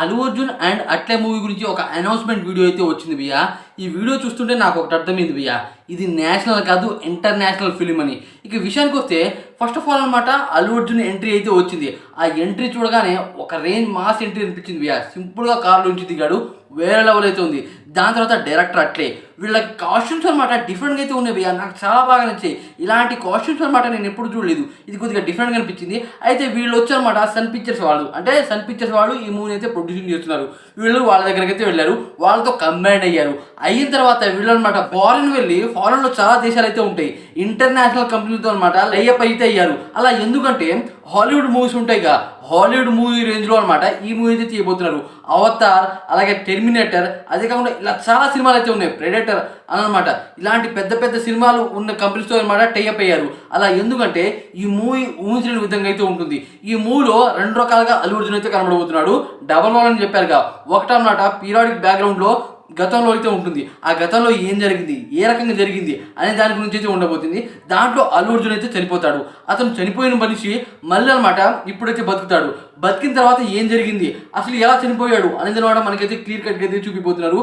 Allu Arjun and అట్లే movie గురించి ఒక అనౌన్స్మెంట్ వీడియో అయితే వచ్చింది భయ్యా. ఈ వీడియో చూస్తుంటే నాకు ఒకటి అర్థమైంది భయ్యా, ఇది నేషనల్ కాదు ఇంటర్నేషనల్ ఫిలిం అని. ఇక విషయానికి వస్తే ఫస్ట్ ఆఫ్ ఆల్ అనమాట అల్లు అర్జున్ ఎంట్రీ అయితే వచ్చింది. ఆ ఎంట్రీ చూడగానే ఒక రేంజ్ మాస్ ఎంట్రీ అనిపించింది భయ్యా. సింపుల్గా కారులో నుంచి దిగాడు, వేరే లెవెల్ అయితే ఉంది. దాని తర్వాత డైరెక్టర్ అట్లే వీళ్ళకి కాస్ట్యూమ్స్ అనమాట డిఫరెంట్గా అయితే ఉన్నాయి భయ్యా. నాకు చాలా బాగా నచ్చాయి. ఇలాంటి కాస్ట్యూమ్స్ అనమాట నేను ఎప్పుడు చూడలేదు. ఇది కొద్దిగా డిఫరెంట్గా అనిపించింది. అయితే వీళ్ళు వచ్చారనమాట సన్ పిక్చర్స్ వాళ్ళు, అంటే సన్ పిక్చర్స్ వాళ్ళు ఈ మూవీని అయితే ప్రొడ్యూసింగ్ చేస్తున్నారు. వీళ్ళు వాళ్ళ దగ్గరికి అయితే వెళ్ళారు, వాళ్ళతో కంబైండ్ అయ్యారు. అయిన తర్వాత వీళ్ళు అనమాట ఫారెన్ వెళ్ళి, ఫారెన్లో చాలా దేశాలు అయితే ఉంటాయి, ఇంటర్నేషనల్ కంపెనీలతో అనమాట లైఅప్ అయితే అయ్యారు. అలా ఎందుకంటే హాలీవుడ్ మూవీస్ ఉంటాయిగా, హాలీవుడ్ మూవీ రేంజ్లో అనమాట ఈ మూవీ అయితే తీయబోతున్నారు. అవతార్, అలాగే టెర్మినేటర్, అదే కాకుండా ఇలా చాలా సినిమాలు అయితే ఉన్నాయి, ప్రెడేటర్ అనమాట. ఇలాంటి పెద్ద పెద్ద సినిమాలు ఉన్న కంపెనీస్తో అనమాట టైఅప్ అయ్యారు. అలా ఎందుకంటే ఈ మూవీ ఊహించిన విధంగా అయితే ఉంటుంది. ఈ మూవీలో రెండు రకాలుగా అల్లు అర్జున్ అయితే కనబడబోతున్నాడు. డబల్ రోల్ అని చెప్పారుగా, ఒకటన్నమాట పీరియాడిక్ బ్యాక్గ్రౌండ్లో గతంలో అయితే ఉంటుంది. ఆ గతంలో ఏం జరిగింది, ఏ రకంగా జరిగింది అనే దాని గురించి అయితే ఉండబోతుంది. దాంట్లో అల్లు అర్జున్ అయితే చనిపోతాడు. అతను చనిపోయిన మనిషి మళ్ళీ అనమాట ఇప్పుడైతే బతుకుతాడు. బతికిన తర్వాత ఏం జరిగింది, అసలు ఎలా చనిపోయాడు అనేది అనమాట మనకైతే క్లియర్ కట్గా అయితే చూపిపోతున్నారు.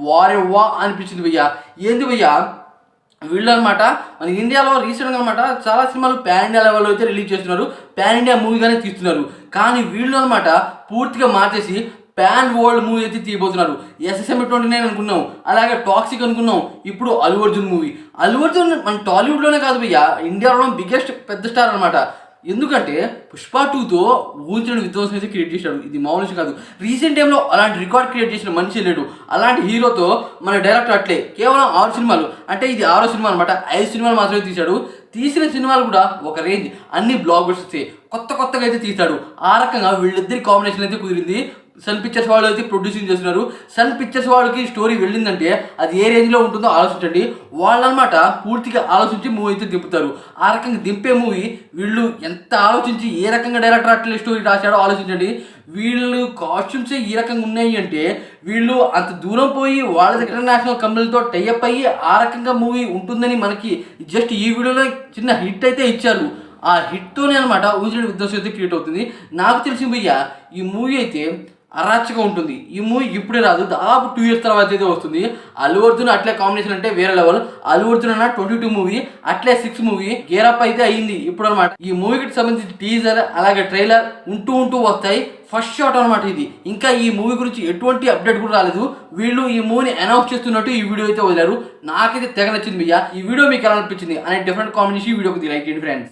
వారే వా అనిపించింది భయ్యా. ఏంది భయ్యా, వీళ్ళు అనమాట మన ఇండియాలో రీసెంట్గా అనమాట చాలా సినిమాలు పాన్ ఇండియా లెవెల్లో అయితే రిలీజ్ చేస్తున్నారు, పాన్ ఇండియా మూవీగానే తీస్తున్నారు. కానీ వీళ్ళు అనమాట పూర్తిగా మార్చేసి పాన్ వరల్డ్ మూవీ అయితే తీయబోతున్నారు. ఎస్ఎస్ఎం 29 అనుకున్నాం, అలాగే టాక్సిక్ అనుకున్నాం, ఇప్పుడు అల్లు అర్జున్ మూవీ. అల్లు అర్జున్ మన టాలీవుడ్లోనే కాదు భయ్యా, ఇండియాలో బిగ్గెస్ట్ పెద్ద స్టార్ అనమాట. ఎందుకంటే పుష్ప 2తో ఊహించిన విధ్వంసం అయితే క్రియేట్ చేశాడు. ఇది మామూలు కాదు. రీసెంట్ టైంలో అలాంటి రికార్డ్ క్రియేట్ చేసిన మనిషి లేడు. అలాంటి హీరోతో మన డైరెక్టర్ అట్లే కేవలం 6 సినిమాలు, అంటే ఇది 6వ సినిమా అనమాట, 5 సినిమాలు మాత్రమే తీశాడు. తీసిన సినిమాలు కూడా ఒక రేంజ్, అన్ని బ్లాక్ బస్టర్స్, కొత్తగా అయితే తీశాడు. ఆ రకంగా వీళ్ళిద్దరి కాంబినేషన్ అయితే కుదిరింది. సన్ పిక్చర్స్ వాళ్ళు అయితే ప్రొడ్యూసింగ్ చేస్తున్నారు. సన్ పిక్చర్స్ వాళ్ళకి స్టోరీ వెళ్ళిందంటే అది ఏ రేంజ్లో ఉంటుందో ఆలోచించండి. వాళ్ళనమాట పూర్తిగా ఆలోచించి మూవీ అయితే దింపుతారు. ఆ రకంగా దింపే మూవీ వీళ్ళు ఎంత ఆలోచించి ఏ రకంగా డైరెక్టర్ అట్లే స్టోరీ రాశాడో ఆలోచించండి. వీళ్ళు కాస్ట్యూమ్సే ఈ రకంగా ఉన్నాయి అంటే వీళ్ళు అంత దూరం పోయి వాళ్ళ ఇంటర్నేషనల్ కంపెనీలతో టైఅప్ అయ్యి ఆ రకంగా మూవీ ఉంటుందని మనకి జస్ట్ ఈ వీడియోలో చిన్న హిట్ అయితే ఇచ్చారు. ఆ హిట్తోనే అనమాట ఊహించిన విధ్వంసం అయితే క్రియేట్ అవుతుంది. నాకు తెలిసిన భయ్యా ఈ మూవీ అయితే అరాచగా ఉంటుంది. ఈ మూవీ ఇప్పుడే రాదు, దాదాపు 2 years తర్వాత అయితే వస్తుంది. అల్లు అర్జున్ అట్లే కాంబినేషన్ అంటే వేరే లెవెల్. అల్లు అర్జున్ అన్న 22 మూవీ, అట్లే 6 మూవీ గేరప్ అయితే అయ్యింది ఇప్పుడు అనమాట. ఈ మూవీకి సంబంధించి టీజర్ అలాగే ట్రైలర్ ఉంటూ వస్తాయి. ఫస్ట్ షాట్ అనమాట ఇది. ఇంకా ఈ మూవీ గురించి ఎటువంటి అప్డేట్ కూడా రాలేదు. వీళ్ళు ఈ మూవీని అనౌన్స్ చేస్తున్నట్టు ఈ వీడియో అయితే వదిలారు. నాకైతే తెగ నచ్చింది భయ్యా. ఈ వీడియో మీకు ఎలా అనిపించింది అనే డిఫరెంట్ కాంబినేషన్ ఈ వీడియోకి లైక్ చేయండి ఫ్రెండ్స్.